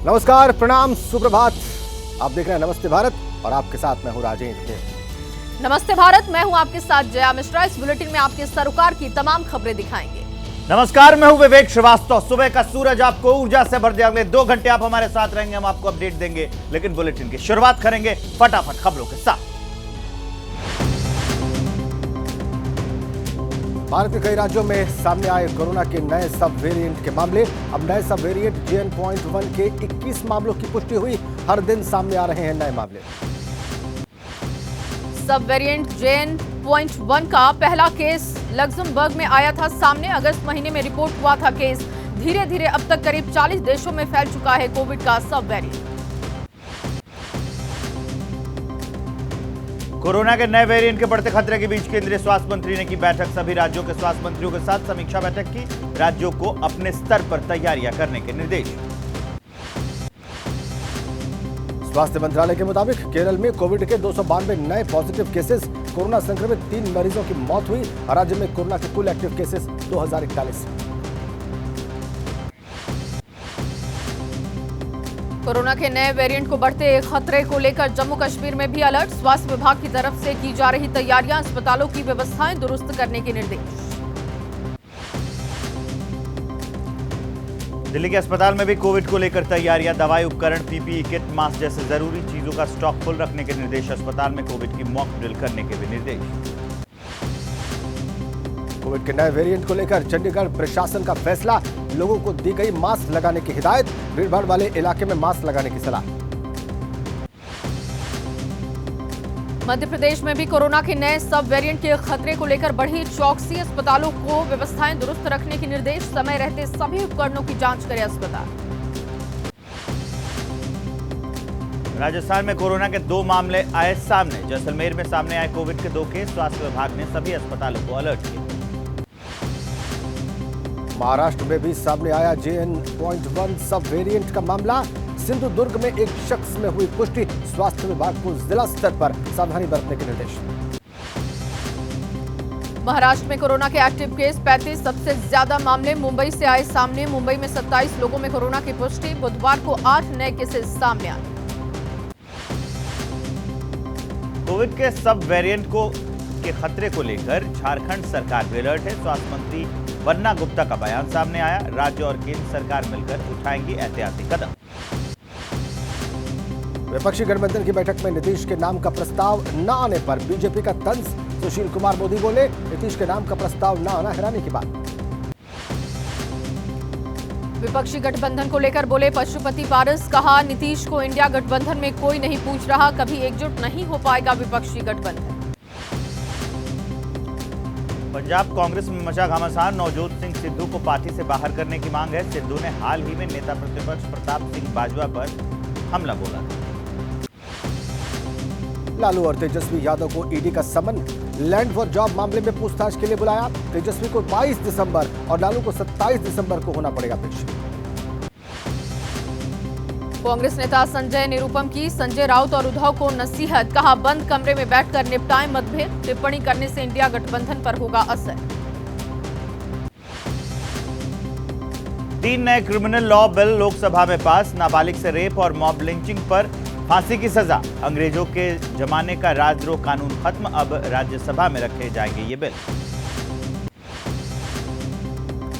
नमस्कार, प्रणाम, सुप्रभात। आप देख रहे हैं नमस्ते भारत और आपके साथ मैं हूं राजेंद्र। नमस्ते भारत, मैं हूं आपके साथ जया मिश्रा। इस बुलेटिन में आपके सरोकार की तमाम खबरें दिखाएंगे। नमस्कार, मैं हूं विवेक श्रीवास्तव। सुबह का सूरज आपको ऊर्जा से भर दिया। अगले 2 घंटे आप हमारे साथ रहेंगे, हम आपको अपडेट देंगे, लेकिन बुलेटिन की शुरुआत करेंगे फटाफट खबरों के साथ। भारत के कई राज्यों में सामने आए कोरोना के नए सब वेरिएंट के मामले। अब नए सब वेरिएंट JN.1 के 21 मामलों की पुष्टि हुई। हर दिन सामने आ रहे हैं नए मामले। सब वेरिएंट JN.1 का पहला केस लग्जमबर्ग में आया था सामने। अगस्त महीने में रिपोर्ट हुआ था केस। धीरे धीरे अब तक करीब 40 देशों में फैल चुका है कोविड का सब वेरिएंट। कोरोना के नए वेरिएंट के बढ़ते खतरे के बीच केंद्रीय स्वास्थ्य मंत्री ने की बैठक। सभी राज्यों के स्वास्थ्य मंत्रियों के साथ समीक्षा बैठक की। राज्यों को अपने स्तर पर तैयारियां करने के निर्देश। स्वास्थ्य मंत्रालय के मुताबिक केरल में कोविड के 292 नए पॉजिटिव केसेस। कोरोना संक्रमित 3 मरीजों की मौत हुई। राज्य में कोरोना के कुल एक्टिव केसेस 2041। कोरोना के नए वेरिएंट को बढ़ते खतरे को लेकर जम्मू कश्मीर में भी अलर्ट। स्वास्थ्य विभाग की तरफ से की जा रही तैयारियां, अस्पतालों की व्यवस्थाएं दुरुस्त करने के निर्देश। दिल्ली के अस्पताल में भी कोविड को लेकर तैयारियां। दवाई, उपकरण, PPE किट, मास्क जैसे जरूरी चीजों का स्टॉक फुल रखने के निर्देश। अस्पताल में कोविड की मॉक ड्रिल करने के भी निर्देश। कोविड के नए वेरिएंट को लेकर चंडीगढ़ प्रशासन का फैसला। लोगों को दी गई मास्क लगाने की हिदायत। भीड़भाड़ वाले इलाके में मास्क लगाने की सलाह। मध्य प्रदेश में भी कोरोना के नए सब वेरिएंट के खतरे को लेकर बढ़ी चौकसी। अस्पतालों को व्यवस्थाएं दुरुस्त रखने के निर्देश। समय रहते सभी उपकरणों की जांच करे अस्पताल। राजस्थान में कोरोना के 2 मामले आए सामने। जैसलमेर में सामने आए कोविड के 2 केस। स्वास्थ्य विभाग ने सभी अस्पतालों को अलर्ट किया। महाराष्ट्र में भी सामने आया JN.1 सब वेरिएंट का मामला। सिंधुदुर्ग में एक शख्स में हुई पुष्टि। स्वास्थ्य विभाग को जिला स्तर पर सावधानी बरतने के निर्देश। महाराष्ट्र में कोरोना के एक्टिव केस 35। सबसे ज्यादा मामले मुंबई से आए सामने। मुंबई में 27 लोगों में कोरोना की पुष्टि। बुधवार को 8 नए केसेस सामने आए। कोविड के सब वेरिएंट के खतरे को लेकर झारखंड सरकार भी अलर्ट है। स्वास्थ्य मंत्री वन्ना गुप्ता का बयान सामने आया। राज्य और केंद्र सरकार मिलकर उठाएंगी एहतियाती कदम। विपक्षी गठबंधन की बैठक में नीतीश के नाम का प्रस्ताव न आने पर बीजेपी का तंज। सुशील कुमार मोदी बोले, नीतीश के नाम का प्रस्ताव न आना हैरानी की बात। विपक्षी गठबंधन को लेकर बोले पशुपति पारस। कहा, नीतीश को इंडिया गठबंधन में कोई नहीं पूछ रहा। कभी एकजुट नहीं हो पाएगा विपक्षी गठबंधन। पंजाब कांग्रेस में मचा घमासान। नवजोत सिंह सिद्धू को पार्टी से बाहर करने की मांग है। सिद्धू ने हाल ही में नेता प्रतिपक्ष प्रताप सिंह बाजवा पर हमला बोला था। लालू और तेजस्वी यादव को ईडी का समन। लैंड फॉर जॉब मामले में पूछताछ के लिए बुलाया। तेजस्वी को 22 दिसंबर और लालू को 27 दिसंबर को होना पड़ेगा पेश। कांग्रेस नेता संजय निरुपम की संजय राउत और उद्धव को नसीहत। कहा, बंद कमरे में बैठकर निपटाएं मतभेद। टिप्पणी करने से इंडिया गठबंधन पर होगा असर। 3 नए क्रिमिनल लॉ बिल लोकसभा में पास। नाबालिग से रेप और मॉब लिंचिंग पर फांसी की सजा। अंग्रेजों के जमाने का राजद्रोह कानून खत्म। अब राज्यसभा में रखे जाएंगे ये बिल।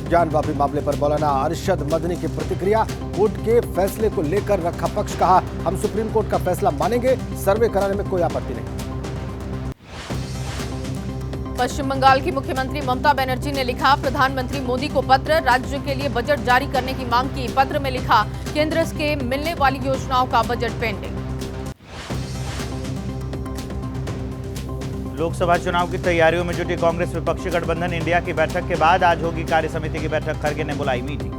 ज्ञान वापी मामले पर मौलाना अरशद मदनी की प्रतिक्रिया। कोर्ट के फैसले को लेकर रखा पक्ष। कहा, हम सुप्रीम कोर्ट का फैसला मानेंगे। सर्वे कराने में कोई आपत्ति नहीं। पश्चिम बंगाल की मुख्यमंत्री ममता बनर्जी ने लिखा प्रधानमंत्री मोदी को पत्र। राज्य के लिए बजट जारी करने की मांग की। पत्र में लिखा, केंद्र के मिलने वाली योजनाओं का बजट पेंडिंग। लोकसभा चुनाव की तैयारियों में जुटी कांग्रेस विपक्षी गठबंधन। इंडिया की बैठक के बाद आज होगी कार्य समिति की बैठक। खड़गे ने बुलाई मीटिंग।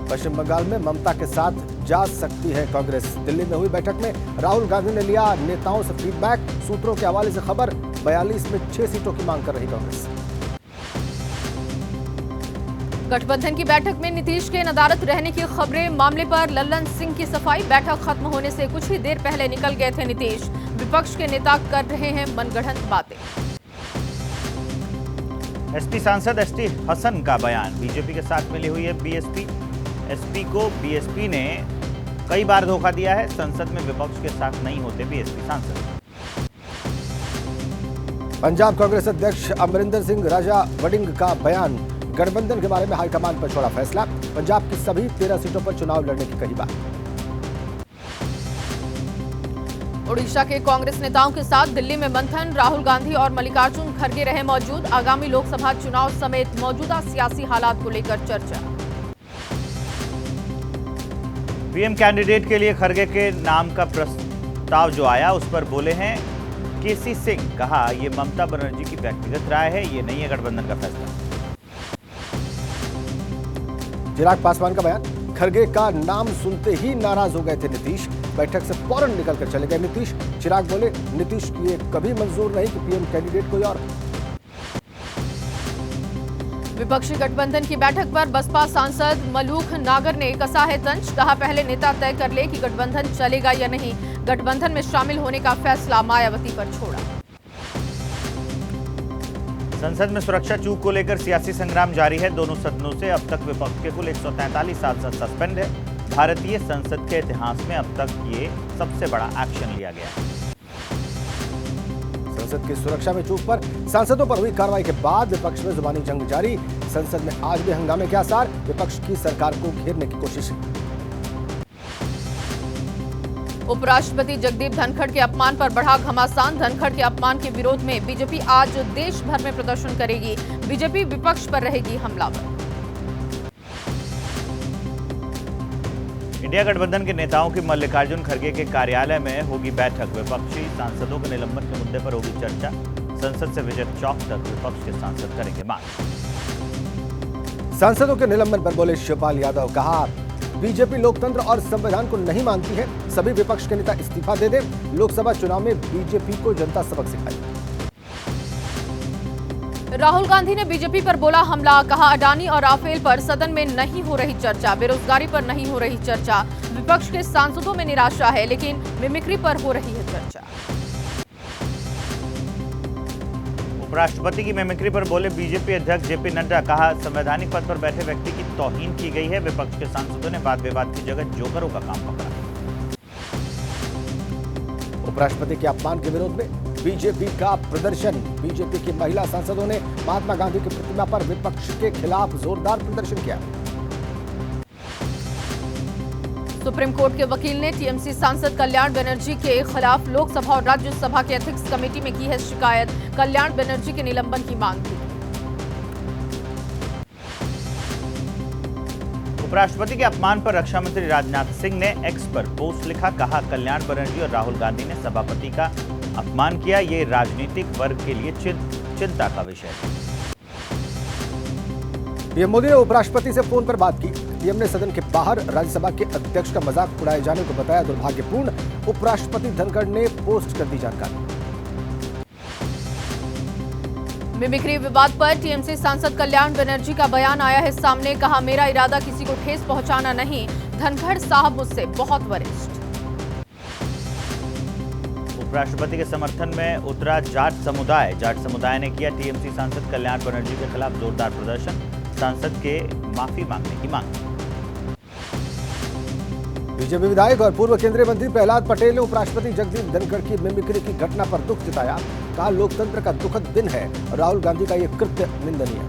पश्चिम बंगाल में ममता के साथ जा सकती है कांग्रेस। दिल्ली में हुई बैठक में राहुल गांधी ने लिया नेताओं से फीडबैक। सूत्रों के हवाले से खबर, 42 में 6 सीटों की मांग कर रही कांग्रेस। गठबंधन की बैठक में नीतीश के नदारद रहने की खबरें। मामले पर लल्लन सिंह की सफाई। बैठक खत्म होने से कुछ ही देर पहले निकल गए थे नीतीश। विपक्ष के नेता कर रहे हैं मनगढ़ंत बातें। एसपी सांसद एसटी हसन का बयान। बीजेपी के साथ मिली हुई है बीएसपी। एसपी को बीएसपी ने कई बार धोखा दिया है। संसद में विपक्ष के साथ नहीं होते बीएसपी सांसद। पंजाब कांग्रेस अध्यक्ष अमरिंदर सिंह राजा वड़िंग का बयान, गठबंधन के बारे में हाईकमान पर छोड़ा फैसला। पंजाब की सभी 13 सीटों पर चुनाव लड़ने की कही बात। उड़ीसा के कांग्रेस नेताओं के साथ दिल्ली में मंथन, राहुल गांधी और मल्लिकार्जुन खड़गे रहे मौजूद। आगामी लोकसभा चुनाव समेत मौजूदा सियासी हालात को लेकर चर्चा। पीएम कैंडिडेट के लिए खड़गे के नाम का प्रस्ताव जो आया उस पर बोले हैं केसी सिंह। कहा ये ममता बनर्जी की व्यक्तिगत राय है, ये नहीं है गठबंधन का फैसला। चिराग पासवान का बयान, खड़गे का नाम सुनते ही नाराज हो गए थे नीतीश। बैठक से फौरन निकलकर चले गए नीतीश। चिराग बोले नीतीश की ये कभी मंजूर नहीं कि पीएम कैंडिडेट कोई और। विपक्षी गठबंधन की बैठक पर बसपा सांसद मलूक नागर ने कसा है तंज। कहा पहले नेता तय कर ले कि गठबंधन चलेगा या नहीं। गठबंधन में शामिल होने का फैसला मायावती पर छोड़ा। संसद में सुरक्षा चूक को लेकर सियासी संग्राम जारी है। दोनों सदनों से अब तक विपक्ष के कुल 143 सांसद सस्पेंड है। भारतीय संसद के इतिहास में अब तक ये सबसे बड़ा एक्शन लिया गया है। संसद की सुरक्षा में चूक पर सांसदों पर हुई कार्रवाई के बाद विपक्ष में जुबानी जंग जारी। संसद में आज भी हंगामे के आसार, विपक्ष की सरकार को घेरने की कोशिश। उपराष्ट्रपति जगदीप धनखड़ के अपमान पर बढ़ा घमासान। धनखड़ के अपमान के विरोध में बीजेपी आज देश भर में प्रदर्शन करेगी। बीजेपी विपक्ष पर रहेगी हमलावर। इंडिया गठबंधन के नेताओं की मल्लिकार्जुन खड़गे के कार्यालय में होगी बैठक। विपक्षी सांसदों के निलंबन के मुद्दे पर होगी चर्चा। संसद से विजय चौक तक विपक्ष के सांसद करेंगे मांग। सांसदों के निलंबन पर बोले शिवपाल यादव। कहा बीजेपी लोकतंत्र और संविधान को नहीं मानती है। सभी विपक्ष के नेता इस्तीफा दे दें। लोकसभा चुनाव में बीजेपी को जनता सबक सिखाए। राहुल गांधी ने बीजेपी पर बोला हमला। कहा अडानी और राफेल पर सदन में नहीं हो रही चर्चा। बेरोजगारी पर नहीं हो रही चर्चा। विपक्ष के सांसदों में निराशा है, लेकिन मिमिक्री पर हो रही है चर्चा। उपराष्ट्रपति की मिमिक्री पर बोले बीजेपी अध्यक्ष जेपी नड्डा। कहा संवैधानिक पद पर बैठे व्यक्ति की तौहीन की गई है। विपक्ष के सांसदों ने वाद विवाद की जगह जोकरों का काम पकड़ा। उपराष्ट्रपति के अपमान के विरोध में बीजेपी का प्रदर्शन। बीजेपी की महिला सांसदों ने महात्मा गांधी की प्रतिमा पर विपक्ष के खिलाफ जोरदार प्रदर्शन किया। सुप्रीम कोर्ट के वकील ने टीएमसी सांसद कल्याण बनर्जी के खिलाफ लोकसभा और राज्यसभा के एथिक्स कमेटी में की है शिकायत। कल्याण बनर्जी के निलंबन की मांग की। उपराष्ट्रपति के अपमान पर रक्षा मंत्री राजनाथ सिंह ने एक्स पर पोस्ट लिखा। कहा कल्याण बनर्जी और राहुल गांधी ने सभापति का अपमान किया। ये राजनीतिक वर्ग के लिए चिंता का विषय है। पीएम मोदी ने उपराष्ट्रपति से फोन पर बात की। पीएम ने सदन के बाहर राज्यसभा के अध्यक्ष का मजाक उड़ाए जाने को बताया दुर्भाग्यपूर्ण। उपराष्ट्रपति धनखड़ ने पोस्ट कर दी जानकारी। मिमिक्री विवाद पर टीएमसी सांसद कल्याण बनर्जी का बयान आया है सामने। कहा मेरा इरादा किसी को ठेस पहुंचाना नहीं। धनखड़ साहब मुझसे बहुत वरिष्ठ। उपराष्ट्रपति के समर्थन में उतरा जाट समुदाय। जाट समुदाय ने किया टीएमसी सांसद कल्याण बनर्जी के खिलाफ जोरदार प्रदर्शन। सांसद के माफी मांगने की मांग। बीजेपी विधायक और पूर्व केंद्रीय मंत्री प्रहलाद पटेल ने उपराष्ट्रपति जगदीप धनखड़ की मिमिक्री की घटना पर दुख जताया। कहा लोकतंत्र का दुखद दिन है और राहुल गांधी का यह कृत्य निंदनीय।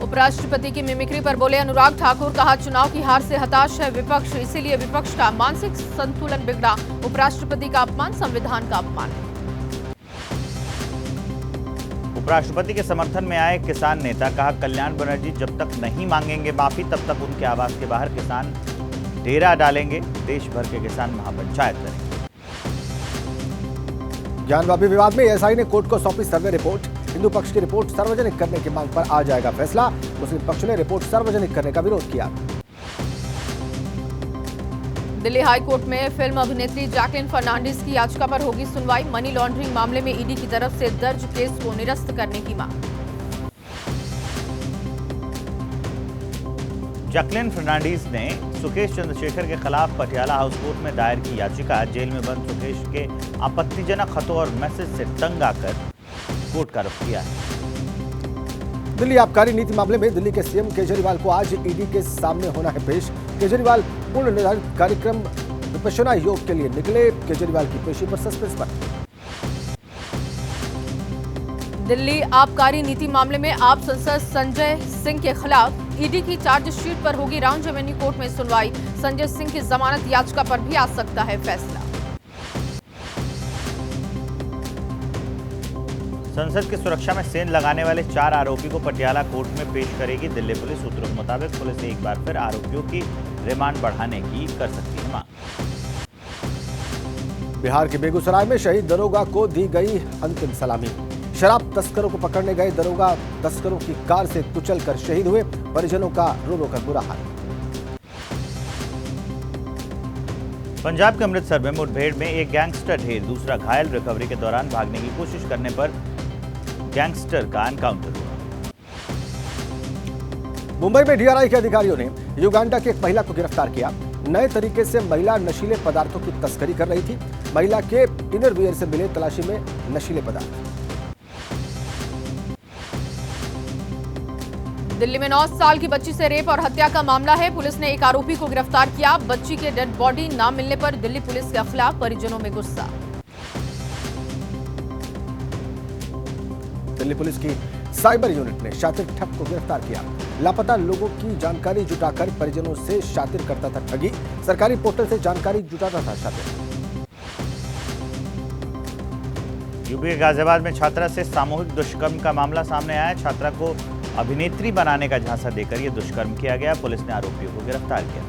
उपराष्ट्रपति की मिमिक्री पर बोले अनुराग ठाकुर। कहा चुनाव की हार से हताश है विपक्ष, इसीलिए विपक्ष का मानसिक संतुलन बिगड़ा। उपराष्ट्रपति का अपमान संविधान का अपमान। उपराष्ट्रपति के समर्थन में आए किसान नेता। कहा कल्याण बनर्जी जब तक नहीं मांगेंगे माफी तब तक उनके आवास के बाहर किसान डेरा डालेंगे। देश भर के किसान महापंचायत करेंगे। ज्ञानवापी विवाद में एएसआई ने कोर्ट को सौंपी सर्वे रिपोर्ट। हिंदू पक्ष की रिपोर्ट सार्वजनिक करने की मांग पर आ जाएगा फैसला। मुस्लिम पक्ष ने रिपोर्ट सार्वजनिक करने का विरोध किया। दिल्ली हाई कोर्ट में फिल्म अभिनेत्री जैकलिन फर्नांडिस की याचिका पर होगी सुनवाई। मनी लॉन्ड्रिंग मामले में ईडी की तरफ से दर्ज केस को निरस्त करने की मांग। जैकलिन फर्नांडिस ने सुकेश चंद्रशेखर के खिलाफ पटियाला हाउस कोर्ट में दायर की याचिका। जेल में बंद सुकेश के आपत्तिजनक खतों और मैसेज से तंग आकर कोर्ट का रुख किया है। दिल्ली आबकारी नीति मामले में दिल्ली के सीएम केजरीवाल को आज ईडी के सामने होना है पेश। केजरीवाल पूर्ण निर्धारित कार्यक्रम विपश्यना योग के लिए निकले। केजरीवाल की पेशी पर सस्पेंस पर। दिल्ली आबकारी नीति मामले में आप सांसद संजय सिंह के खिलाफ ईडी की चार्जशीट पर होगी राउंड रेवेन्यू कोर्ट में सुनवाई। संजय सिंह की जमानत याचिका पर भी आ सकता है फैसला। संसद की सुरक्षा में सेंध लगाने वाले 4 आरोपी को पटियाला कोर्ट में पेश करेगी दिल्ली पुलिस। सूत्रों के मुताबिक पुलिस एक बार फिर आरोपियों की रिमांड बढ़ाने की कर सकती है मांग। बिहार के बेगूसराय में शहीद दरोगा को दी गई अंतिम सलामी। शराब तस्करों को पकड़ने गए दरोगा तस्करों की कार से कुचलकर शहीद हुए। परिजनों का रो रो कर बुरा हाल। पंजाब के अमृतसर में मुठभेड़ में एक गैंगस्टर ढेर दूसरा घायल। रिकवरी के दौरान भागने की कोशिश करने पर गैंगस्टर का एनकाउंटर हुआ। मुंबई में डीआरआई के अधिकारियों ने युगांडा की एक महिला को गिरफ्तार किया। नए तरीके से महिला नशीले पदार्थों की तस्करी कर रही थी। महिला के इनर वियर से मिले तलाशी में नशीले पदार्थ। दिल्ली में 9 साल की बच्ची से रेप और हत्या का मामला है। पुलिस ने एक आरोपी को गिरफ्तार किया। बच्ची के डेड बॉडी न मिलने पर दिल्ली पुलिस के खिलाफ परिजनों में गुस्सा। दिल्ली पुलिस की साइबर यूनिट ने शातिर ठग को गिरफ्तार किया। लापता लोगों की जानकारी जुटाकर परिजनों से शातिर करता था ठगी। सरकारी पोर्टल से जानकारी जुटाता था शातिर। यूपी के गाजियाबाद में छात्रा से सामूहिक दुष्कर्म का मामला सामने आया। छात्रा को अभिनेत्री बनाने का झांसा देकर यह दुष्कर्म किया गया। पुलिस ने आरोपियों को गिरफ्तार किया।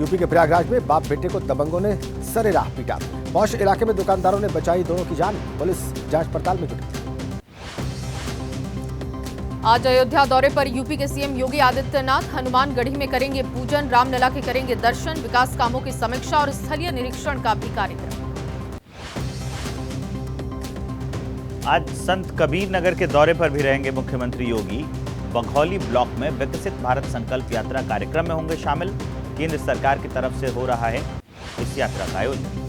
यूपी के प्रयागराज में बाप बेटे को दबंगों ने सरेराह पीटा। पौष इलाके में दुकानदारों ने बचाई दोनों की जान। पुलिस जांच पड़ताल में जुटी। आज अयोध्या दौरे पर यूपी के सीएम योगी आदित्यनाथ हनुमानगढ़ी में करेंगे पूजन। रामलला के करेंगे दर्शन। विकास कामों की समीक्षा और स्थलीय निरीक्षण का भी कार्यक्रम। आज संत कबीर नगर के दौरे पर भी रहेंगे मुख्यमंत्री योगी। बघौली ब्लॉक में विकसित भारत संकल्प यात्रा कार्यक्रम में होंगे शामिल। केंद्र सरकार की तरफ से हो रहा है इस यात्रा का आयोजन।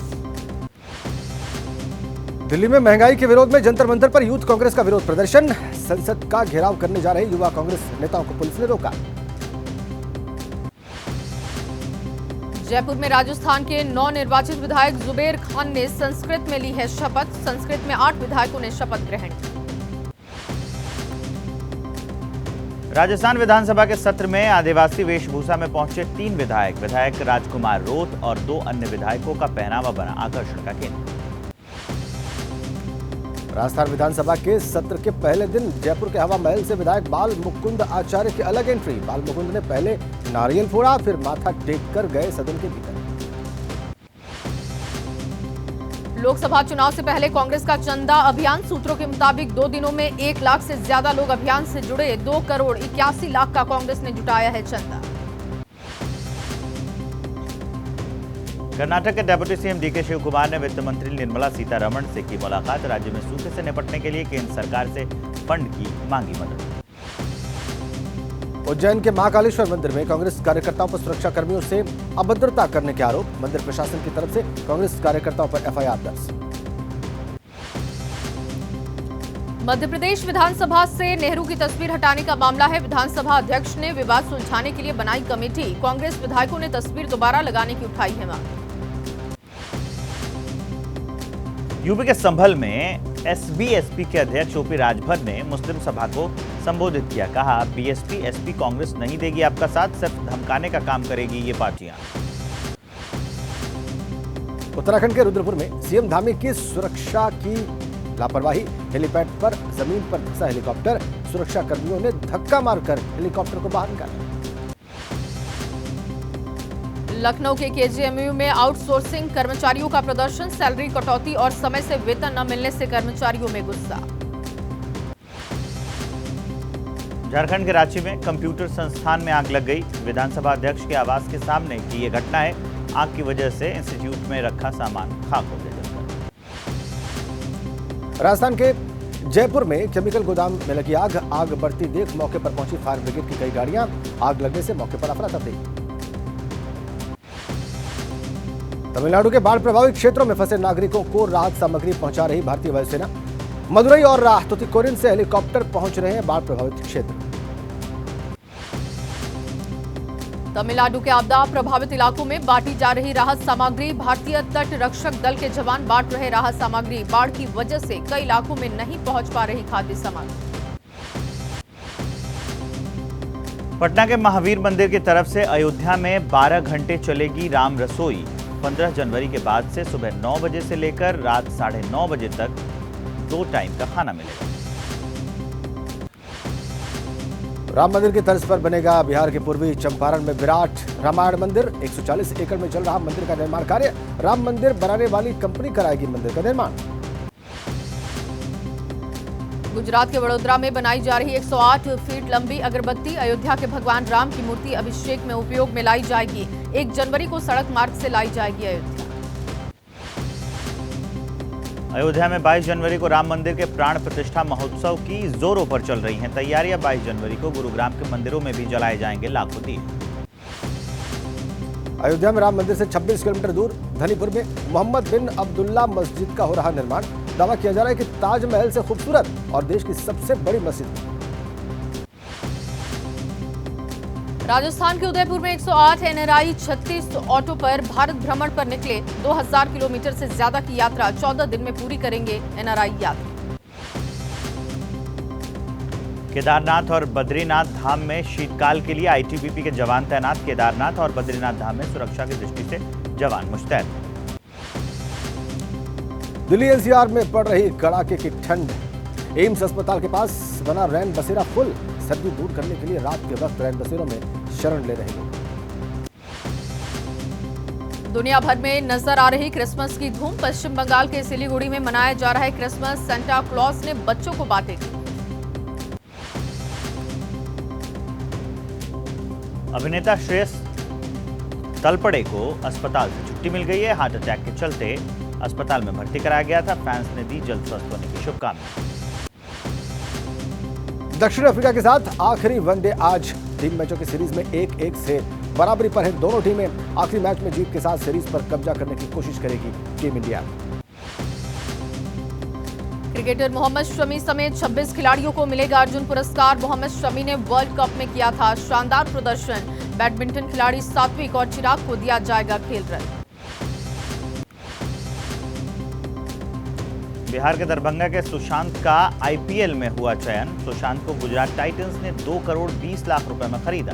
दिल्ली में महंगाई के विरोध में जंतर मंतर पर यूथ कांग्रेस का विरोध प्रदर्शन। संसद का घेराव करने जा रहे युवा कांग्रेस नेताओं को पुलिस ने रोका। जयपुर में राजस्थान के नवनिर्वाचित विधायक जुबेर खान ने संस्कृत में ली है शपथ। संस्कृत में 8 विधायकों ने शपथ ग्रहण की। राजस्थान विधानसभा के सत्र में आदिवासी वेशभूषा में पहुंचे 3 विधायक राजकुमार रोत और 2 अन्य विधायकों का पहनावा बना आकर्षण का केंद्र। राजस्थान विधानसभा के सत्र के पहले दिन जयपुर के हवा महल से विधायक बाल मुकुंद आचार्य की अलग एंट्री। बाल मुकुंद ने पहले नारियल फोड़ा, फिर माथा टेक कर गए सदन के भीतर। लोकसभा चुनाव से पहले कांग्रेस का चंदा अभियान। सूत्रों के मुताबिक 2 दिनों में 1 लाख से ज्यादा लोग अभियान से जुड़े। 2 करोड़ 81 लाख का कांग्रेस ने जुटाया है चंदा। कर्नाटक के deputy CM DK Shivakumar ने वित्त मंत्री निर्मला सीतारमण से की मुलाकात। राज्य में सूखे से निपटने के लिए केंद्र सरकार से फंड की मांगी मदद। उज्जैन के महाकालेश्वर मंदिर में कांग्रेस कार्यकर्ताओं पर सुरक्षा कर्मियों से अभद्रता करने के आरोप। मंदिर प्रशासन की तरफ से कांग्रेस कार्यकर्ताओं पर एफआईआर दर्ज। मध्य प्रदेश विधानसभा से नेहरू की तस्वीर हटाने का मामला है। विधानसभा अध्यक्ष ने विवाद सुलझाने के लिए बनाई कमेटी। कांग्रेस विधायकों ने तस्वीर दोबारा लगाने की उठाई है मांग। यूपी के संभल में एसबीएसपी के अध्यक्ष ओपी राजभर ने मुस्लिम सभा को संबोधित किया। कहा, बीएसपी एसपी कांग्रेस नहीं देगी आपका साथ, सिर्फ धमकाने का काम करेगी ये पार्टियां। उत्तराखंड के रुद्रपुर में सीएम धामी की सुरक्षा की लापरवाही। हेलीपैड पर जमीन पर धंसा हेलीकॉप्टर। सुरक्षा कर्मियों ने धक्का मारकर हेलीकॉप्टर को बाहर निकाला। लखनऊ के केजीएमयू में आउटसोर्सिंग कर्मचारियों का प्रदर्शन। सैलरी कटौती और समय से वेतन न मिलने से कर्मचारियों में गुस्सा। झारखंड के रांची में कंप्यूटर संस्थान में आग लग गई। विधानसभा अध्यक्ष के आवास के सामने की यह घटना है। आग की वजह से इंस्टीट्यूट में रखा सामान खाक हो गया। राजस्थान के जयपुर में केमिकल गोदाम में लगी आग बढ़ती देख मौके पर पहुंची फायर ब्रिगेड की कई गाड़ियां। आग लगने से मौके पर अफरा तफरी। तमिलनाडु के बाढ़ प्रभावित क्षेत्रों में फंसे नागरिकों को राहत सामग्री पहुंचा रही भारतीय वायुसेना। मदुरई और तुतिकोरिन से हेलीकॉप्टर पहुंच रहे हैं बाढ़ प्रभावित क्षेत्र। तमिलनाडु के आपदा प्रभावित इलाकों में बांटी जा रही राहत सामग्री। भारतीय तट रक्षक दल के जवान बांट रहे राहत सामग्री। बाढ़ की वजह से कई इलाकों में नहीं पहुंच पा रही खाद्य सामग्री। पटना के महावीर मंदिर की तरफ से अयोध्या में 12 घंटे चलेगी राम रसोई। 15 जनवरी के बाद से सुबह 9 बजे से लेकर रात 9:30 बजे तक 2 टाइम का खाना मिलेगा। राम मंदिर की तर्ज पर बनेगा बिहार के पूर्वी चंपारण में विराट रामायण मंदिर। 140 एकड़ में चल रहा मंदिर का निर्माण कार्य। राम मंदिर बनाने वाली कंपनी कराएगी मंदिर का निर्माण। गुजरात के वडोदरा में बनाई जा रही 108 फीट लंबी अगरबत्ती। अयोध्या के भगवान राम की मूर्ति अभिषेक में उपयोग में लाई जाएगी। 1 जनवरी को सड़क मार्ग से लाई जाएगी अयोध्या। अयोध्या में 22 जनवरी को राम मंदिर के प्राण प्रतिष्ठा महोत्सव की जोरों पर चल रही हैं तैयारियां। 22 जनवरी को गुरुग्राम के मंदिरों में भी जलाए जाएंगे लाखों दिए। अयोध्या में राम मंदिर से 26 किलोमीटर दूर धनीपुर में मोहम्मद बिन अब्दुल्ला मस्जिद का हो रहा निर्माण। दावा किया जा रहा है कि ताजमहल से खूबसूरत और देश की सबसे बड़ी मस्जिद। राजस्थान के उदयपुर में 108 एनआरआई 36 ऑटो पर भारत भ्रमण पर निकले। 2000 किलोमीटर से ज्यादा की यात्रा 14 दिन में पूरी करेंगे एनआरआई यात्री। केदारनाथ और बद्रीनाथ धाम में शीतकाल के लिए आईटीबीपी के जवान तैनात। केदारनाथ और बद्रीनाथ धाम में सुरक्षा की दृष्टि से जवान मुस्तैद। दिल्ली एनसीआर में पड़ रही कड़ाके की ठंड। एम्स अस्पताल के पास बना रैन बसेरा फुल। सर्दी दूर करने के लिए रात के वक्त रैन बसेरों में शरण ले रहे लोग। दुनिया भर में नजर आ रही क्रिसमस की धूम। पश्चिम बंगाल के सिलीगुड़ी में मनाया जा रहा है क्रिसमस। सेंटा क्लॉज ने बच्चों को बांटे गिफ्ट। अभिनेता श्रेयस तलपड़े को अस्पताल से छुट्टी मिल गई है। हार्ट अटैक के चलते अस्पताल में भर्ती कराया गया था। फैंस ने दी जल्द स्वस्थ होने की शुभकामनाएं। दक्षिण अफ्रीका के साथ आखिरी वनडे आज। 3 मैचों की सीरीज में 1-1 से बराबरी पर है दोनों टीमें। आखिरी मैच में जीत के साथ सीरीज पर कब्जा करने की कोशिश करेगी team India. Cricketer Mohammed Shami समेत 26 खिलाड़ियों को मिलेगा अर्जुन पुरस्कार। मोहम्मद शमी ने वर्ल्ड कप में किया था शानदार प्रदर्शन। बैडमिंटन खिलाड़ी सात्विक और चिराग को दिया जाएगा खेल रत्न। बिहार के दरभंगा के सुशांत का आईपीएल में हुआ चयन। सुशांत को गुजरात टाइटंस ने 2 करोड़ 20 लाख रुपए में खरीदा।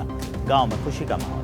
गांव में खुशी का माहौल।